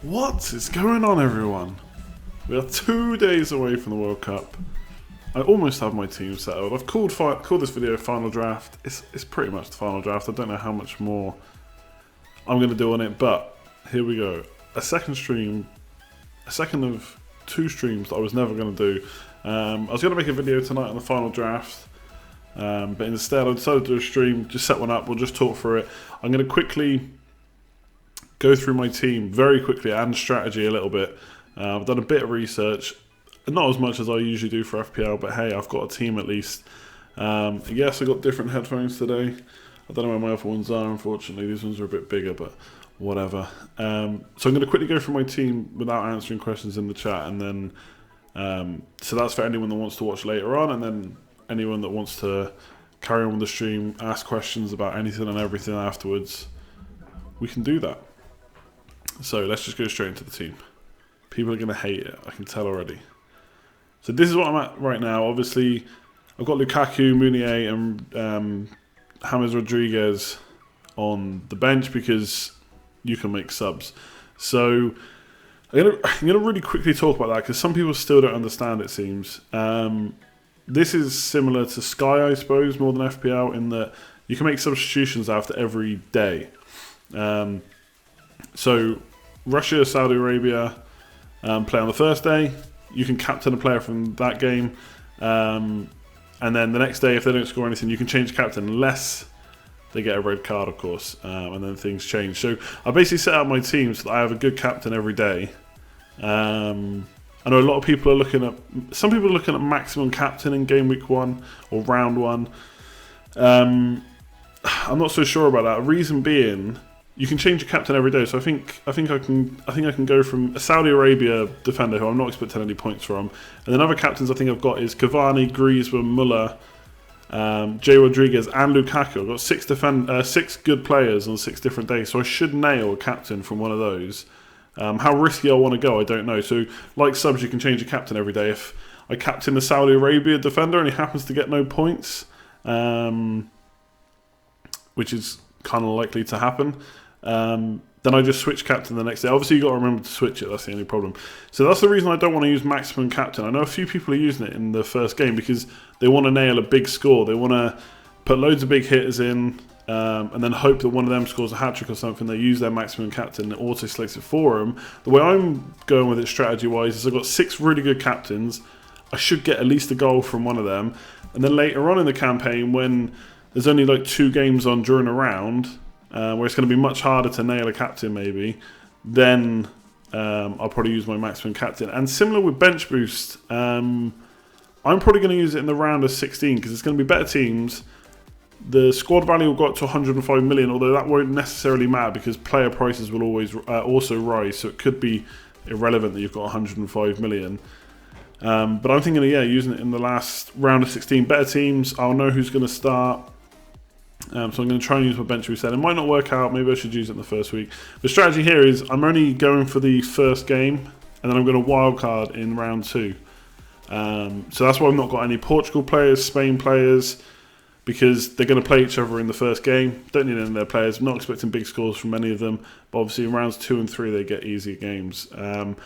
What is going on, everyone? We are 2 days away from the World Cup. I almost have my team settled. I've called this video Final Draft. It's pretty much the final draft. I don't know how much more I'm going to do on it, but here we go. A second of 2 streams that I was never going to do. I was going to make a video tonight on the final draft, but instead I decided to do a stream, just set one up, we'll just talk through it. I'm going to quickly go through my team very quickly and strategy a little bit. I've done a bit of research, not as much as I usually do for FPL, but hey, I've got a team at least. Yes, I got different headphones today. I don't know where my other ones are, unfortunately. These ones are a bit bigger, but whatever. So I'm going to quickly go through my team without answering questions in the chat, and then so that's for anyone that wants to watch later on, and then anyone that wants to carry on with the stream, ask questions about anything and everything afterwards, we can do that. So let's just go straight into the team. People are going to hate it, I can tell already. So this is what I'm at right now. Obviously, I've got Lukaku, Meunier, and James Rodriguez on the bench because you can make subs. So I'm gonna really quickly talk about that because some people still don't understand, it seems. This is similar to Sky, I suppose, more than FPL, in that you can make substitutions after every day. So Russia, Saudi Arabia play on the first day. You can captain a player from that game, and then the next day, if they don't score anything, you can change captain unless they get a red card, of course, and then things change. So I basically set up my team so that I have a good captain every day. I know a lot of people are looking at, some people are looking at maximum captain in game week 1 or round 1. I'm not so sure about that. Reason being, you can change your captain every day. So I think I can go from a Saudi Arabia defender who I'm not expecting any points from, and then other captains I think I've got is Cavani, Griezmann, Muller, Jay Rodriguez, and Lukaku. I've got 6 good players on 6 different days, so I should nail a captain from one of those. How risky I want to go, I don't know. So like subs, you can change your captain every day. If I captain the Saudi Arabia defender and he happens to get no points, which is kind of likely to happen, then I just switch captain the next day. Obviously you've got to remember to switch it, that's the only problem. So that's the reason I don't want to use maximum captain. I know a few people are using it in the first game because they want to nail a big score. They want to put loads of big hitters in, and then hope that one of them scores a hat-trick or something. They use their maximum captain and auto selects it for them. The way I'm going with it strategy-wise is I've got 6 really good captains. I should get at least a goal from one of them. And then later on in the campaign, when there's only like 2 games on during a round, where it's going to be much harder to nail a captain maybe, then I'll probably use my maximum captain. And similar with bench boost, I'm probably going to use it in the round of 16 because it's going to be better teams. The squad value will go up to 105 million, although that won't necessarily matter because player prices will always also rise, so it could be irrelevant that you've got 105 million. But I'm thinking of using it in the last round of 16. Better teams, I'll know who's going to start. So I'm going to try and use my bench reset. It might not work out, maybe I should use it in the first week. The strategy here is I'm only going for the first game, and then I'm going to wildcard in round 2. So that's why I've not got any Portugal players, Spain players, because they're going to play each other in the first game. Don't need any of their players. I'm not expecting big scores from any of them, but obviously in rounds 2 and 3 they get easier games. And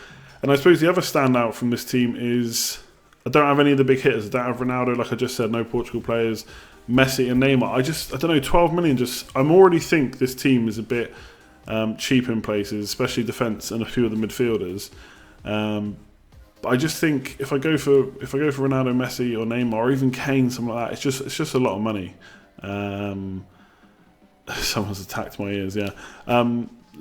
I suppose the other standout from this team is I don't have any of the big hitters. I don't have Ronaldo, like I just said, no Portugal players. Messi and Neymar. I don't know, 12 million I'm already think this team is a bit cheap in places, especially defence and a few of the midfielders. But I just think if I go for Ronaldo, Messi or Neymar or even Kane, something like that, it's just a lot of money. Someone's attacked my ears, yeah.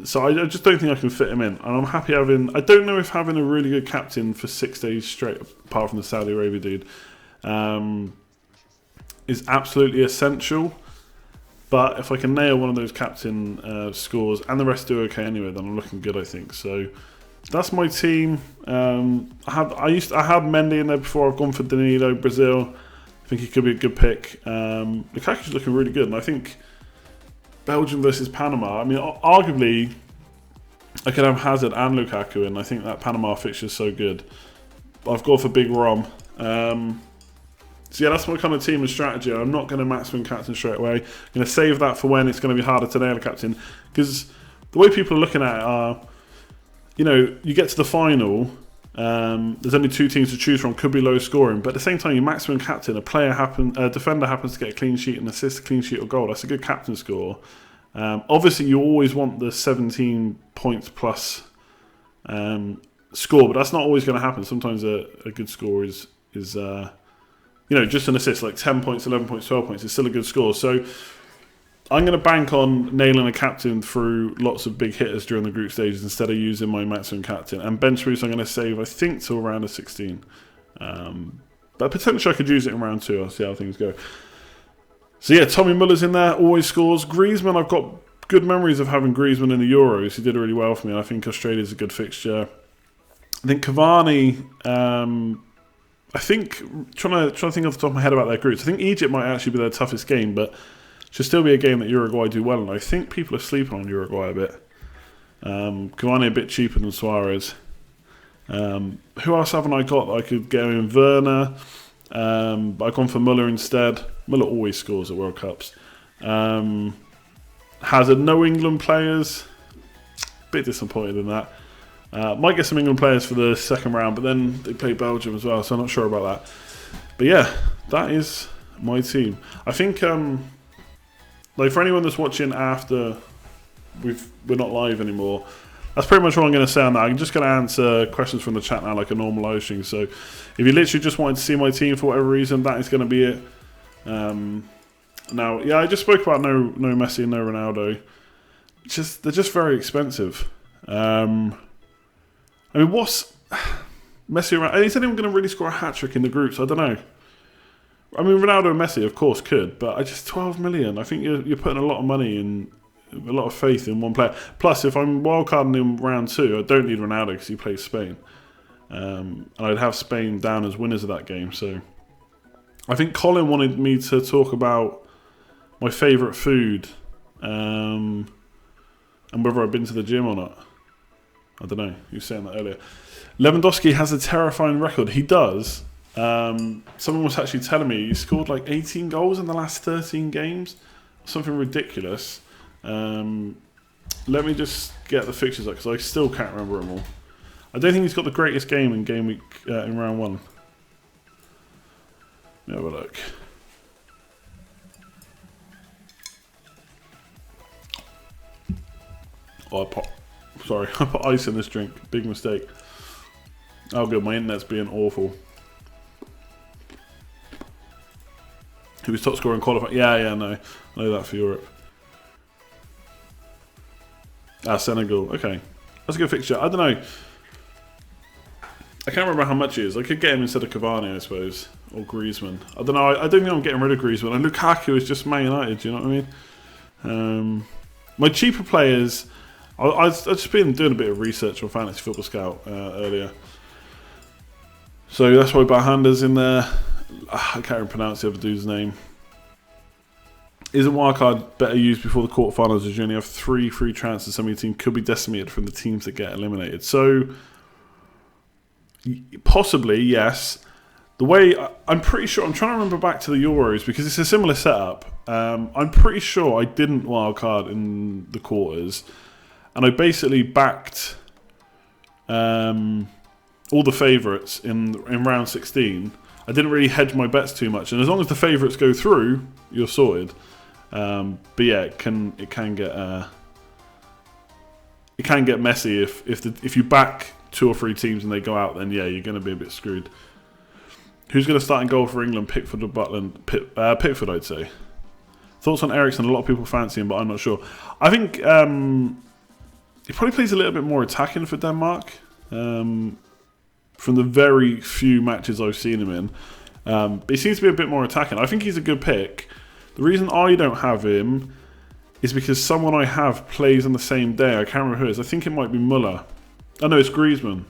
So I just don't think I can fit him in. And I'm happy having, I don't know if having a really good captain for 6 days straight, apart from the Saudi Arabia dude, is absolutely essential, but if I can nail one of those captain scores and the rest do okay anyway, then I'm looking good, I think. So that's my team. I had Mendy in there before. I've gone for Danilo, Brazil. I think he could be a good pick. Lukaku's looking really good, and I think Belgium versus Panama. I mean, arguably I could have Hazard and Lukaku in. I think that Panama fixture is so good. But I've gone for Big Rom. So yeah, that's my kind of team and strategy. I'm not going to maximum captain straight away. I'm going to save that for when it's going to be harder to nail a captain. Because the way people are looking at it are, you get to the final. There's only 2 teams to choose from. Could be low scoring, but at the same time, your maximum captain, a defender happens to get a clean sheet, an assist, a clean sheet, or goal. That's a good captain score. Obviously, you always want the 17 points plus score, but that's not always going to happen. Sometimes a good score is just an assist, like 10 points, 11 points, 12 points. It's still a good score. So I'm going to bank on nailing a captain through lots of big hitters during the group stages instead of using my maximum captain. And bench boost I'm going to save, I think, till round of 16. But potentially I could use it in round 2. I'll see how things go. So yeah, Tommy Muller's in there, always scores. Griezmann, I've got good memories of having Griezmann in the Euros. He did really well for me. I think Australia's a good fixture. I think Cavani, I think, trying to think off the top of my head about their groups, I think Egypt might actually be their toughest game, but should still be a game that Uruguay do well in. I think people are sleeping on Uruguay a bit. Cavani a bit cheaper than Suarez. Who else haven't I got that I could go in? Werner. But I've gone for Muller instead. Muller always scores at World Cups. Hazard, no England players. Bit disappointed in that. Might get some England players for the second round, but then they play Belgium as well, so I'm not sure about that. But yeah, that is my team. I think, for anyone that's watching after we're not live anymore, that's pretty much what I'm going to say on that. I'm just going to answer questions from the chat now like a normal live stream. So if you literally just wanted to see my team for whatever reason, that is going to be it. Now, yeah, I just spoke about no Messi and no Ronaldo. They're just very expensive. What's Messi around? Is anyone going to really score a hat-trick in the groups? I don't know. Ronaldo and Messi, of course, could, but I just 12 million. I think you're putting a lot of money in, a lot of faith in one player. Plus, if I'm wildcarding in round 2, I don't need Ronaldo because he plays Spain. And I'd have Spain down as winners of that game. So I think Colin wanted me to talk about my favourite food and whether I've been to the gym or not. I don't know. You were saying that earlier. Lewandowski has a terrifying record. He does. Someone was actually telling me he scored like 18 goals in the last 13 games. Something ridiculous. Let me just get the fixtures up because I still can't remember them all. I don't think he's got the greatest game in game week in round 1. Let me have a look. Oh, I put ice in this drink. Big mistake. Oh good, my internet's being awful. He was top scorer in qualifying. Yeah, no. I know that for Europe. Senegal. Okay. That's a good fixture. I don't know. I can't remember how much it is. I could get him instead of Cavani, I suppose. Or Griezmann. I don't know. I don't think I'm getting rid of Griezmann. And Lukaku is just Man United, do you know what I mean? My cheaper players... I've just been doing a bit of research on Fantasy Football Scout earlier. So that's why Bahanda's in there. I can't even pronounce the other dude's name. Is a wildcard better used before the quarterfinals as you only have 3 free transfers? Some of your team could be decimated from the teams that get eliminated. So, possibly, yes. The way, I'm pretty sure, I'm trying to remember back to the Euros because it's a similar setup. I'm pretty sure I didn't wildcard in the quarters. And I basically backed all the favourites in round 16. I didn't really hedge my bets too much, and as long as the favourites go through, you're sorted. But yeah, it can get messy if you back 2 or 3 teams and they go out. Then yeah, you're going to be a bit screwed. Who's going to start in goal for England? Pickford or Butland? Pickford, I'd say. Thoughts on Eriksen? A lot of people fancy him, but I'm not sure. I think he probably plays a little bit more attacking for Denmark. From the very few matches I've seen him in. But he seems to be a bit more attacking. I think he's a good pick. The reason I don't have him is because someone I have plays on the same day. I can't remember who it is. I think it might be Muller. Oh no, it's Griezmann.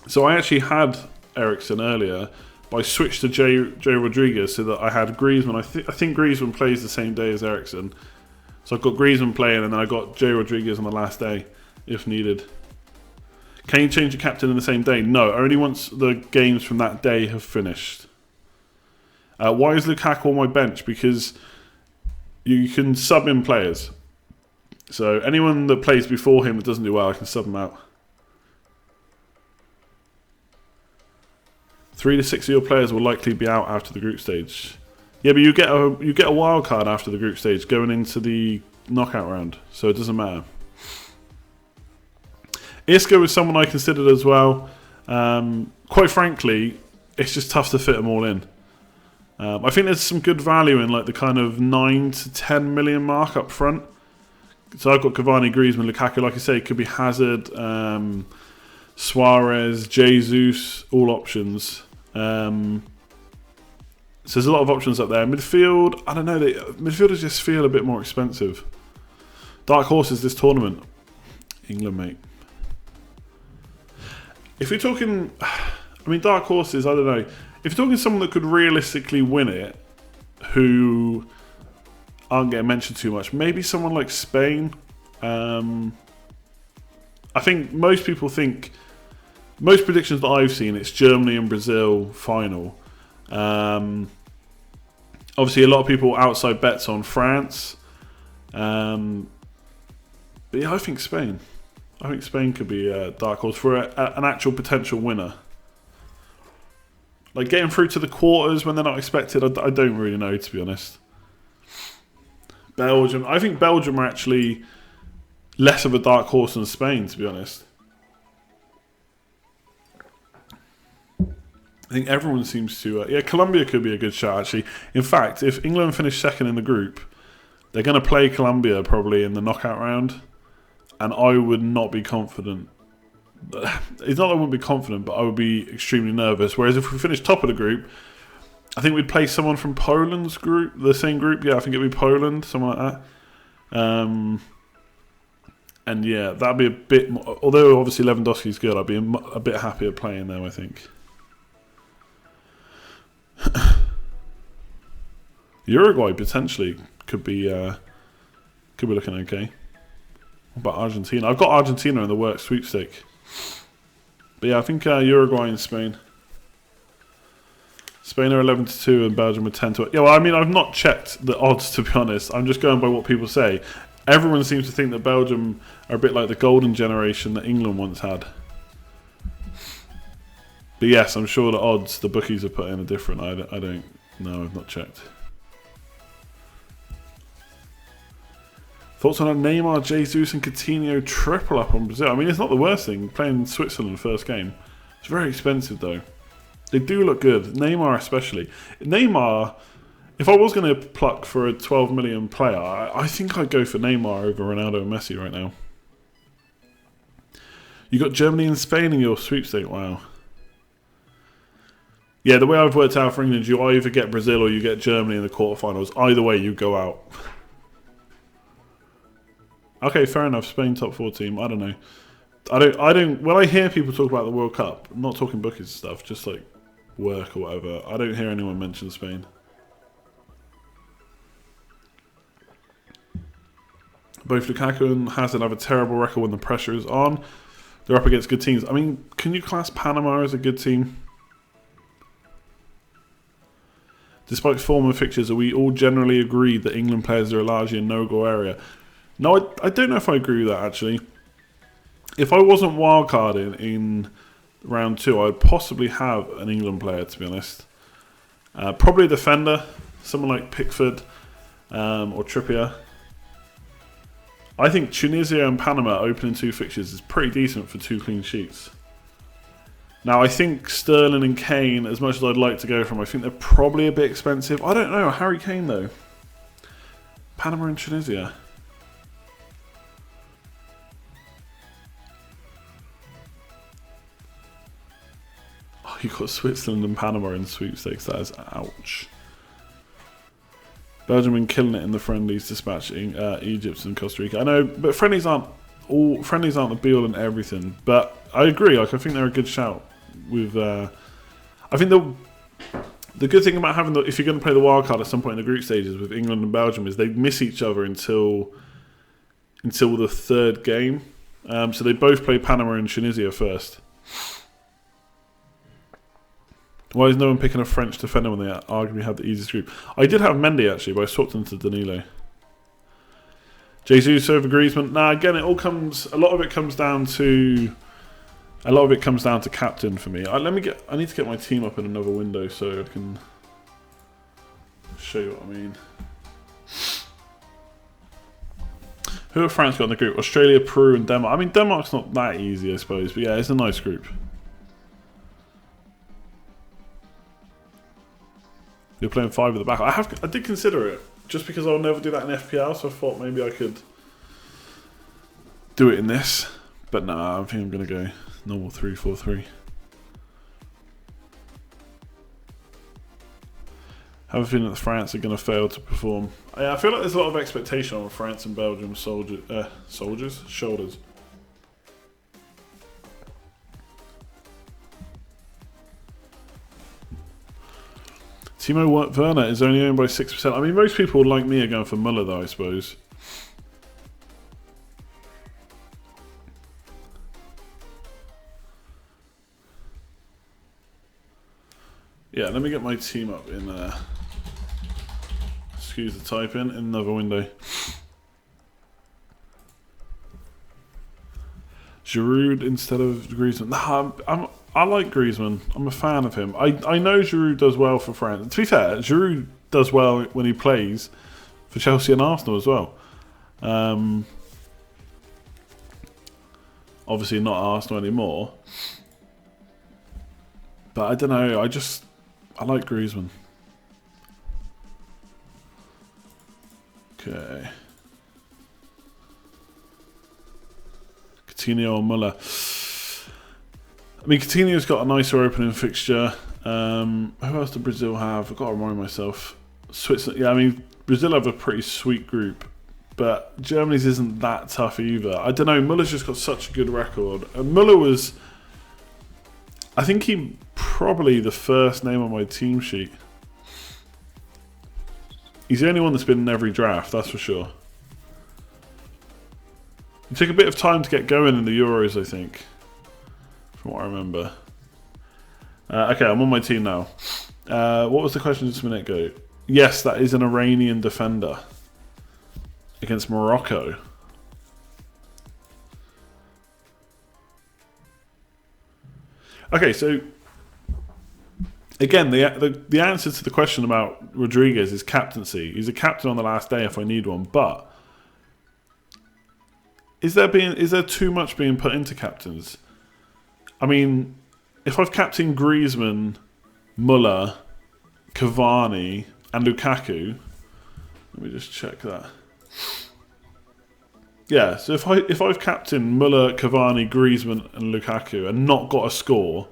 So I actually had Eriksen earlier, but I switched to Jay Rodriguez so that I had Griezmann. I think Griezmann plays the same day as Eriksen. So I've got Griezmann playing and then I got Jay Rodriguez on the last day, if needed. Can you change your captain in the same day? No, only once the games from that day have finished. Why is Lukaku on my bench? Because you can sub in players. So anyone that plays before him that doesn't do well, I can sub him out. 3 to 6 of your players will likely be out after the group stage. Yeah, but you get a wild card after the group stage going into the knockout round, so it doesn't matter. Isco was someone I considered as well. Quite frankly, it's just tough to fit them all in. I think there's some good value in like the kind of 9 to 10 million mark up front. So I've got Cavani, Griezmann, Lukaku. Like I say, it could be Hazard, Suarez, Jesus, all options. So there's a lot of options up there. Midfield, I don't know. Midfielders just feel a bit more expensive. Dark horses this tournament. England, mate. If you're talking, I mean, dark horses, I don't know. If you're talking someone that could realistically win it, who aren't getting mentioned too much, maybe someone like Spain. I think most people think, most predictions that I've seen, it's Germany and Brazil final. Obviously, a lot of people outside bets on France. But yeah, I think Spain. I think Spain could be a dark horse for an actual potential winner. Like getting through to the quarters when they're not expected, I don't really know, to be honest. Belgium. I think Belgium are actually less of a dark horse than Spain, to be honest. I think everyone seems to... yeah, Colombia could be a good shot, actually. In fact, if England finish second in the group, they're going to play Colombia probably in the knockout round. And I would not be confident. It's not that I wouldn't be confident, but I would be extremely nervous. Whereas if we finish top of the group, I think we'd play someone from Poland's group, the same group. Yeah, I think it'd be Poland, someone like that. And yeah, that'd be a bit more... Although obviously Lewandowski's good, I'd be a bit happier playing them, I think. Uruguay potentially could be looking okay. What about Argentina? I've got Argentina in the works sweepstake. But yeah, I think Uruguay and Spain. Spain are 11-2 and Belgium are 10-8. Yeah, well, I mean, I've not checked the odds, to be honest. I'm just going by what people say. Everyone seems to think that Belgium are a bit like the golden generation that England once had. But yes, I'm sure the odds the bookies have put in are different. I don't know. I've not checked. Thoughts on a Neymar, Jesus and Coutinho triple up on Brazil? I mean, it's not the worst thing, playing Switzerland first game. It's very expensive, though. They do look good. Neymar especially. Neymar, if I was going to pluck for a 12 million player, I think I'd go for Neymar over Ronaldo and Messi right now. You got Germany and Spain in your sweepstake. Wow. Yeah, the way I've worked out for England, you either get Brazil or you get Germany in the quarterfinals. Either way, you go out. Okay, fair enough. Spain top 4 team. I don't know. I don't. When I hear people talk about the World Cup, I'm not talking bookies and stuff, just like work or whatever. I don't hear anyone mention Spain. Both Lukaku and Hazard have a terrible record when the pressure is on. They're up against good teams. I mean, can you class Panama as a good team? Despite form and fixtures, are we all generally agreed that England players are largely in no-goal area? No, I don't know if I agree with that, actually. If I wasn't wildcarding in round 2, I'd possibly have an England player, to be honest. Probably a defender, someone like Pickford or Trippier. I think Tunisia and Panama opening 2 fixtures is pretty decent for 2 clean sheets. Now, I think Sterling and Kane, as much as I'd like to go from, I think they're probably a bit expensive. I don't know. Harry Kane, though. Panama and Tunisia. Oh, you got Switzerland and Panama in sweepstakes. That is ouch. Belgium been killing it in the friendlies, dispatching Egypt and Costa Rica. I know, but friendlies aren't the be all and everything. But I agree. Like, I think they're a good shout. With, I think the good thing about having if you're going to play the wild card at some point in the group stages with England and Belgium is they miss each other until the 3rd game. So they both play Panama and Tunisia first. Why is no one picking a French defender when they arguably have the easiest group? I did have Mendy, actually, but I swapped him to Danilo. Jesus over Griezmann. Nah, again, a lot of it comes down to A lot of it comes down to captain for me. I need to get my team up in another window so I can show you what I mean. Who have France got in the group? Australia, Peru, and Denmark. I mean, Denmark's not that easy, I suppose, but yeah, it's a nice group. You're playing 5 at the back. I did consider it, just because I'll never do that in FPL, so I thought maybe I could do it in this. But nah, I think I'm going to go normal 3-4-3. I have a feeling that France are going to fail to perform. I feel like there's a lot of expectation on France and Belgium shoulders. Timo Werner is only owned by 6%. I mean, most people like me are going for Muller, though, I suppose. Yeah, let me get my team up in excuse the type in another window. Giroud instead of Griezmann. Nah, I like Griezmann. I'm a fan of him. I know Giroud does well for France. To be fair, Giroud does well when he plays for Chelsea and Arsenal as well. Obviously not Arsenal anymore. But I don't know. I like Griezmann. Okay. Coutinho or Muller. I mean, Coutinho's got a nicer opening fixture. Who else did Brazil have? I've got to remind myself. Switzerland. Yeah, I mean, Brazil have a pretty sweet group. But Germany's isn't that tough either. I don't know. Muller's just got such a good record. Muller was... I think he probably the first name on my team sheet. He's the only one that's been in every draft, that's for sure. It took a bit of time to get going in the Euros, I think. From what I remember. Okay, I'm on my team now. What was the question just a minute ago? Yes, that is an Iranian defender. Against Morocco. Okay, so... Again, the answer to the question about Rodriguez is captaincy. He's a captain on the last day if I need one, but... Is there too much being put into captains? I mean, if I've captained Griezmann, Muller, Cavani, and Lukaku, let me just check that. Yeah, so if I've captained Muller, Cavani, Griezmann, and Lukaku and not got a score,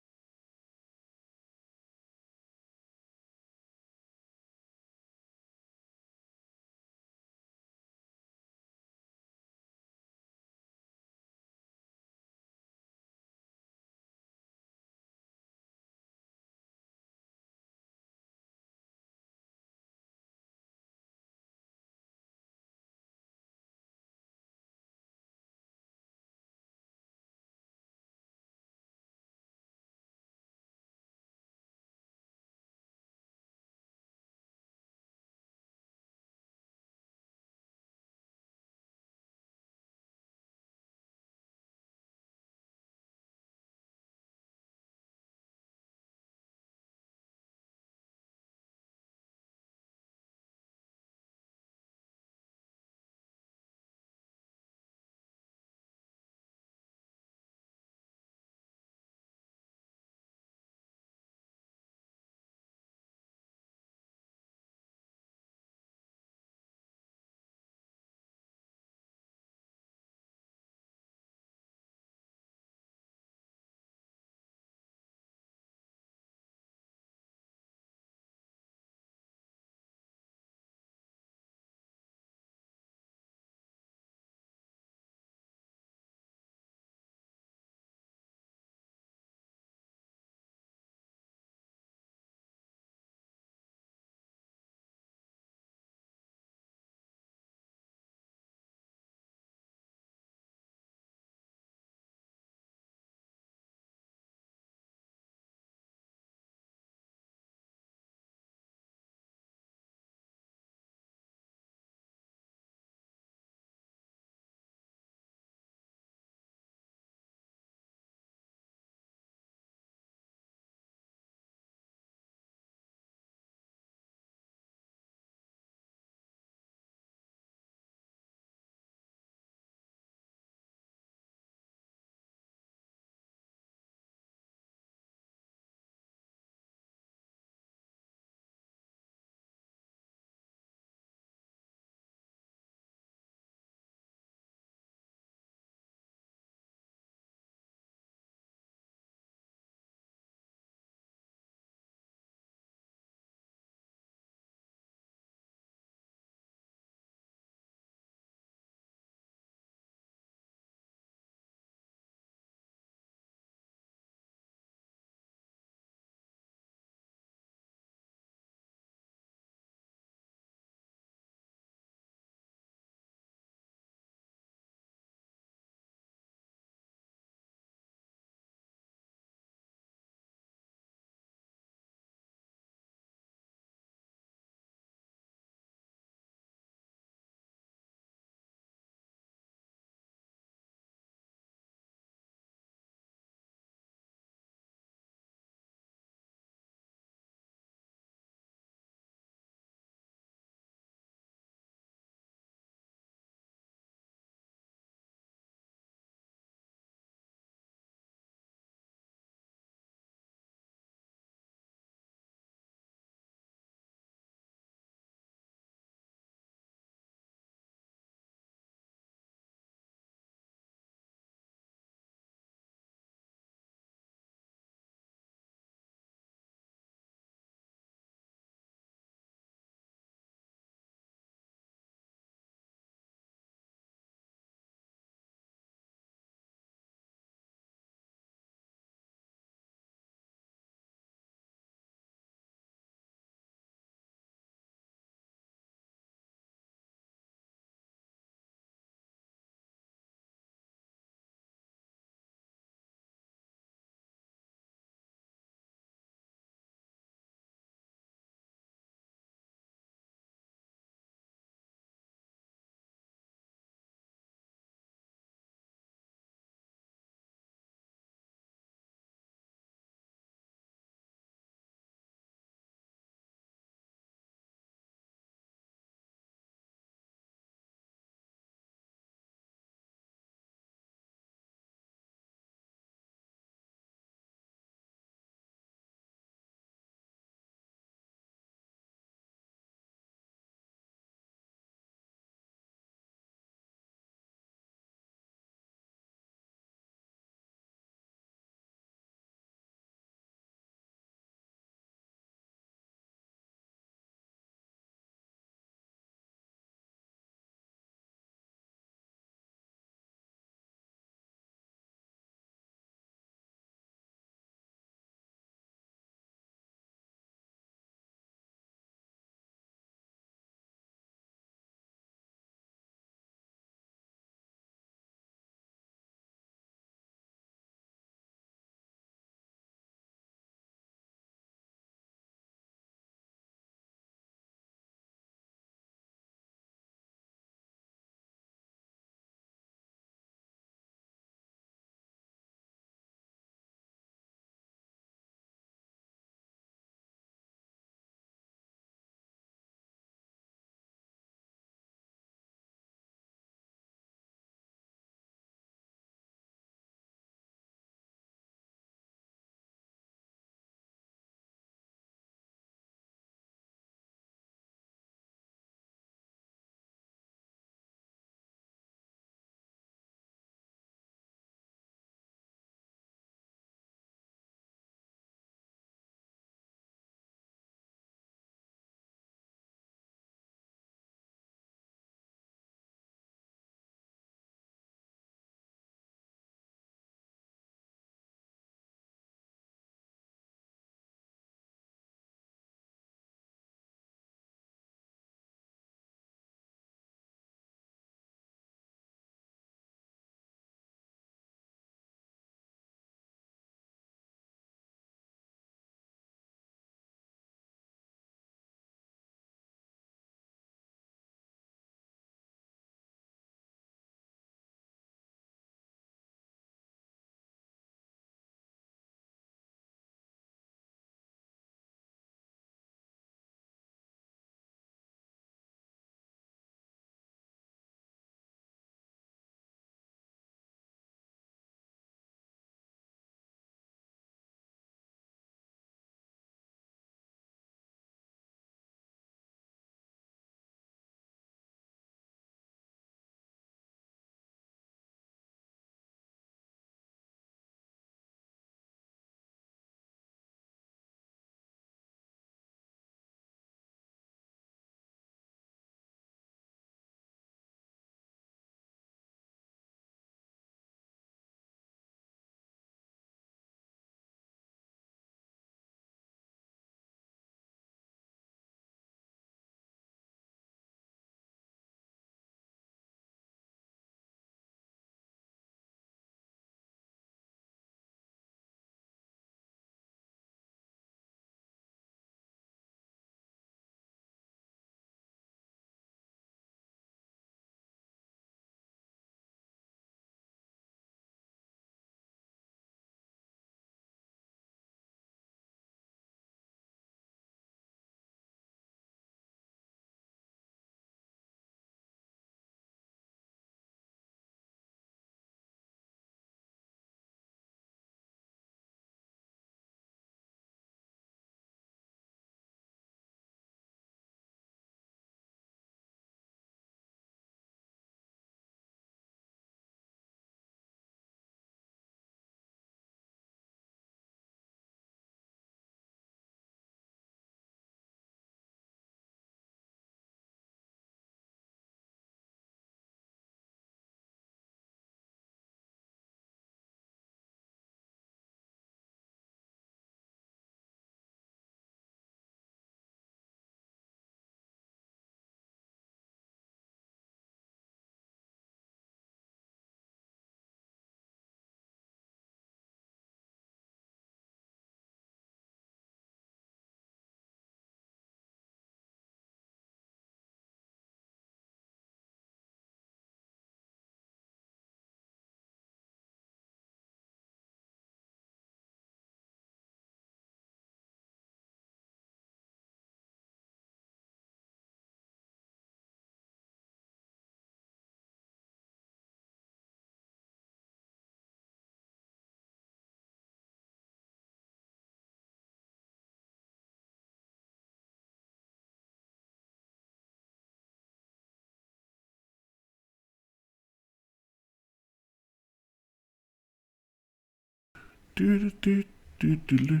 Do, do, do, do, do.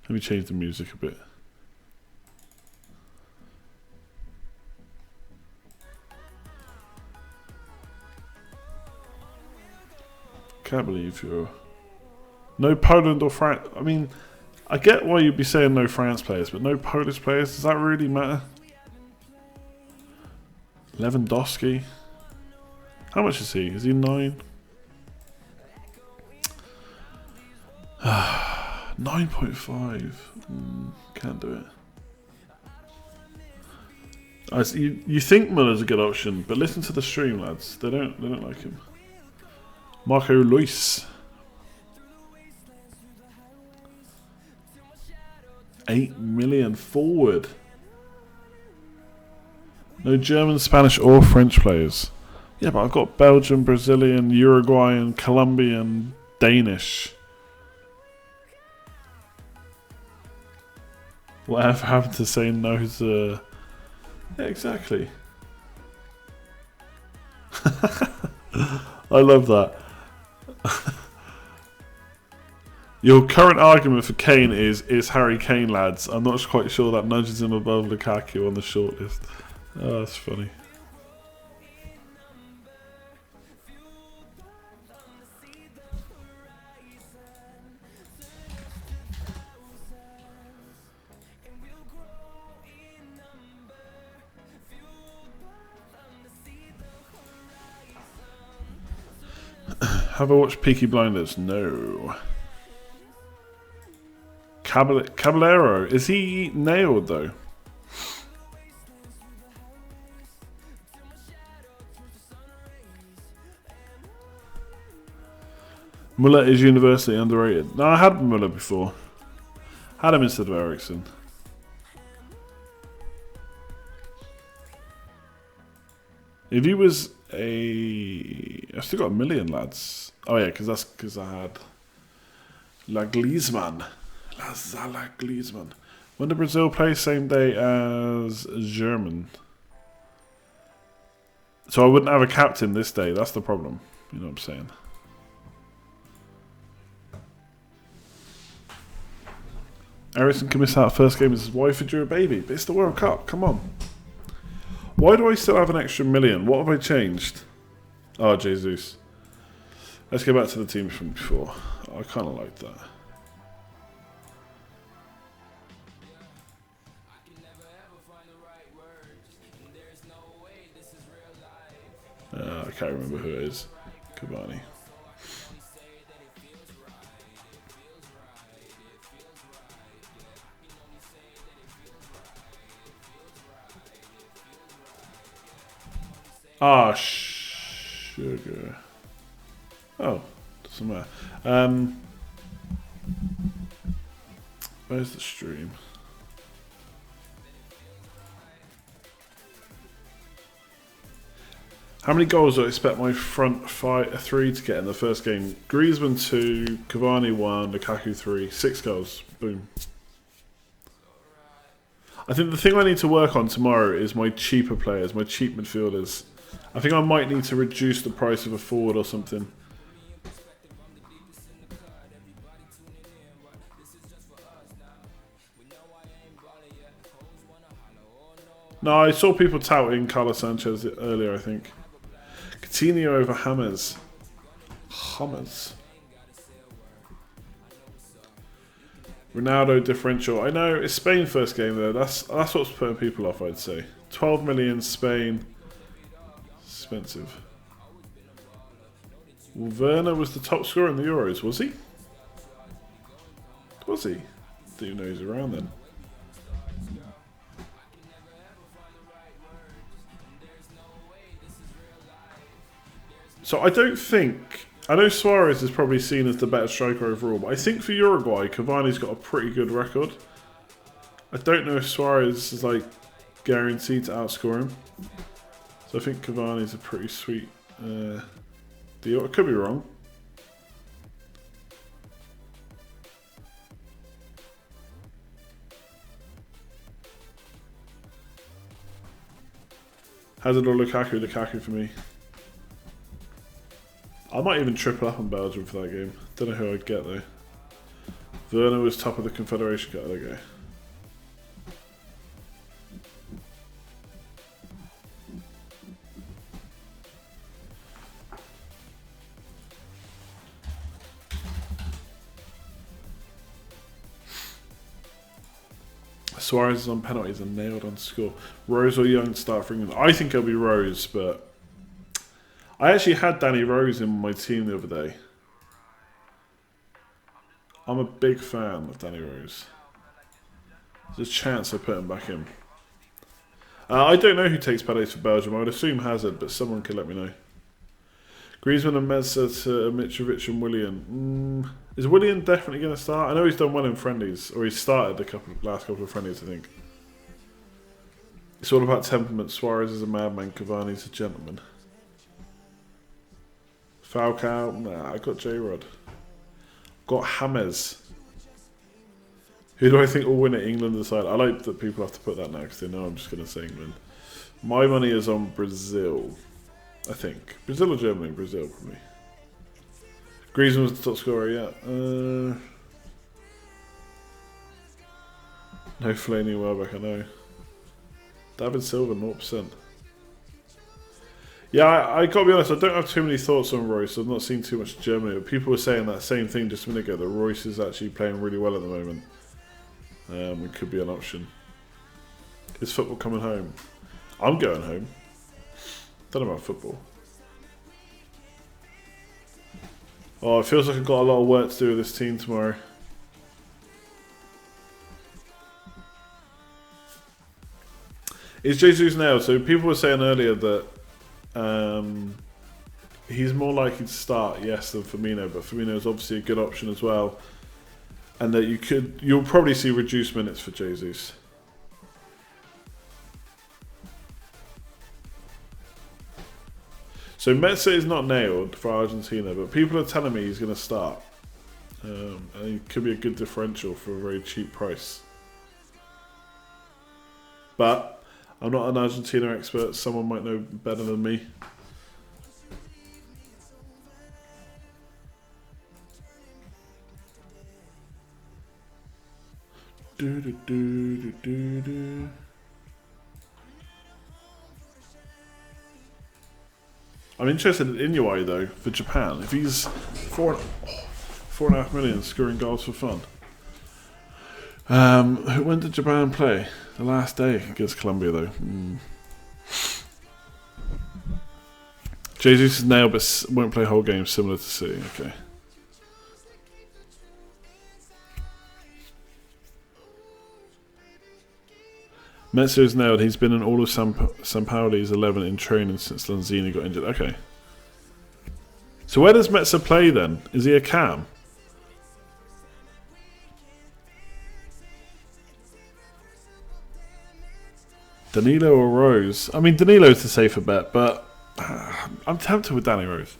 Let me change the music a bit. Can't believe you're... No Poland or France. I mean, I get why you'd be saying no France players, but no Polish players? Does that really matter? Lewandowski. How much is he? Is he 9? 9.5. Can't do it. You think Muller's a good option, but listen to the stream, lads. They don't like him. Marco Luis. 8 million forward. No German, Spanish or French players. Yeah, but I've got Belgian, Brazilian, Uruguayan, Colombian, Danish. Whatever happened to say no to... Yeah, exactly. I love that. Your current argument for Kane is Harry Kane, lads. I'm not quite sure that nudges him above Lukaku on the shortlist. Oh, that's funny. Have I watched Peaky Blinders? No. Caballero. Is he nailed though? Muller is universally underrated. No, I had Muller before. Had him instead of Ericsson. If he was I've still got 1 million, lads. Oh yeah, because I had La Griezmann. La Griezmann. When did Brazil play? Same day as German. So I wouldn't have a captain this day. That's the problem. You know what I'm saying? Ericsson can miss out first game with his wife and drew a baby. But it's the World Cup. Come on. Why do I still have an extra 1 million? What have I changed? Oh, Jesus. Let's go back to the team from before. I kind of like that. I can't remember who it is. Cavani. Ah, sugar. Oh, doesn't matter. Where's the stream? How many goals do I expect my front three to get in the first game? Griezmann 2, Cavani 1, Lukaku 3, 6 goals. Boom. I think the thing I need to work on tomorrow is my cheaper players, my cheap midfielders. I think I might need to reduce the price of a forward or something. No, I saw people touting Carlos Sanchez earlier, I think. Coutinho over Hammers. Ronaldo differential. I know, it's Spain first game though. That's what's putting people off, I'd say. 12 million Spain. Expensive. Well, Werner was the top scorer in the Euros, was he? Was he? Didn't even know he was around then. So I don't think... I know Suarez is probably seen as the better striker overall, but I think for Uruguay, Cavani's got a pretty good record. I don't know if Suarez is like guaranteed to outscore him. So I think Cavani's a pretty sweet deal. I could be wrong. Hazard or Lukaku? Lukaku for me. I might even triple up on Belgium for that game. Don't know who I'd get though. Werner was top of the Confederation Cup. Okay. Suarez is on penalties and nailed on score. Rose or Young to start for England? I think it'll be Rose, but I actually had Danny Rose in my team the other day. I'm a big fan of Danny Rose. There's a chance I put him back in. I don't know who takes penalties for Belgium. I would assume Hazard, but someone could let me know. Griezmann and Mensah to Mitrovic and Willian. Is Willian definitely going to start? I know he's done well in friendlies, or he's started the last couple of friendlies, I think. It's all about temperament. Suarez is a madman, Cavani's a gentleman. Falcao, nah, I got J-Rod. Got James. Who do I think will win at England aside? I like that people have to put that now because they know I'm just going to say England. My money is on Brazil, I think. Brazil or Germany? Brazil, probably. Griezmann was the top scorer, yeah. No Fellaini, Welbeck, I know. David Silva, 0%. Yeah, I gotta be honest, I don't have too many thoughts on Royce. I've not seen too much Germany, but people were saying that same thing just a minute ago, that Royce is actually playing really well at the moment. It could be an option. Is football coming home? I'm going home. Don't know about football. Oh, it feels like I've got a lot of work to do with this team tomorrow. Is Jesus nailed? So people were saying earlier that he's more likely to start, yes, than Firmino, but Firmino is obviously a good option as well, and that you'll probably see reduced minutes for Jesus. So Metsa is not nailed for Argentina, but people are telling me he's going to start, and he could be a good differential for a very cheap price. But I'm not an Argentina expert. Someone might know better than me. I'm interested in Inuai though for Japan. If he's 4.5 million scoring goals for fun. When did Japan play? The last day against Colombia though. Jesus is nailed but won't play whole game, similar to City. Okay. Metsa is nailed. He's been in all of Sampaoli's 11 in training since Lanzini got injured. Okay. So where does Metsa play then? Is he a cam? Danilo or Rose? I mean, Danilo's the safer bet, but I'm tempted with Danny Rose.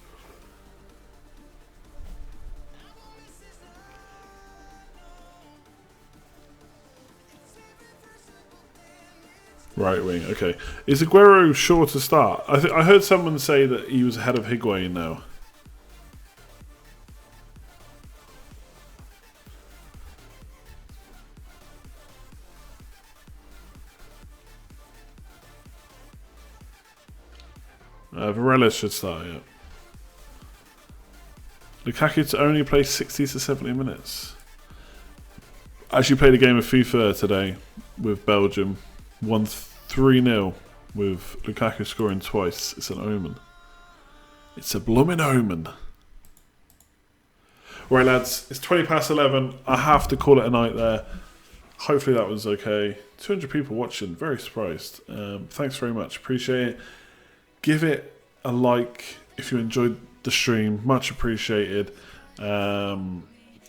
Right wing, okay. Is Aguero sure to start? I heard someone say that he was ahead of Higuain now. Varela should start, yeah. Lukaku to only play 60 to 70 minutes. I actually played a game of FIFA today with Belgium. Won 3-0 with Lukaku scoring twice. It's an omen. It's a blooming omen. Right, lads, it's 20 past 11. I have to call it a night there. Hopefully that was okay. 200 people watching. Very surprised. Thanks very much. Appreciate it. Give it a like if you enjoyed the stream. Much appreciated.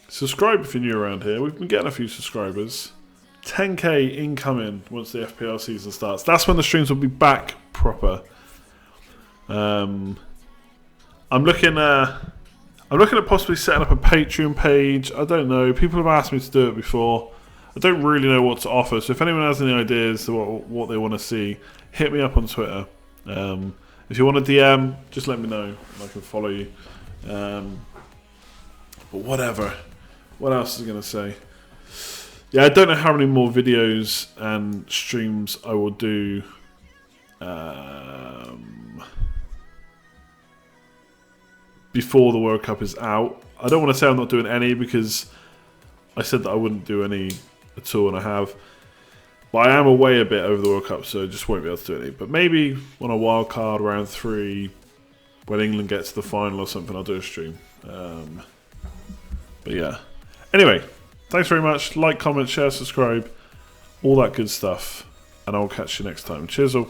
Subscribe if you're new around here. We've been getting a few subscribers. 10k incoming once the FPL season starts. That's when the streams will be back proper. I'm looking at possibly setting up a Patreon page. I don't know. People have asked me to do it before. I don't really know what to offer. So if anyone has any ideas to what they want to see, hit me up on Twitter. If you want to DM, just let me know and I can follow you. But whatever. What else is I going to say? Yeah, I don't know how many more videos and streams I will do. Before the World Cup is out. I don't want to say I'm not doing any because I said that I wouldn't do any at all, and I have. But I am away a bit over the World Cup, so I just won't be able to do any. But maybe on a wild card round 3, when England gets to the final or something, I'll do a stream. But yeah. Anyway, thanks very much. Like, comment, share, subscribe, all that good stuff. And I'll catch you next time. Cheers all.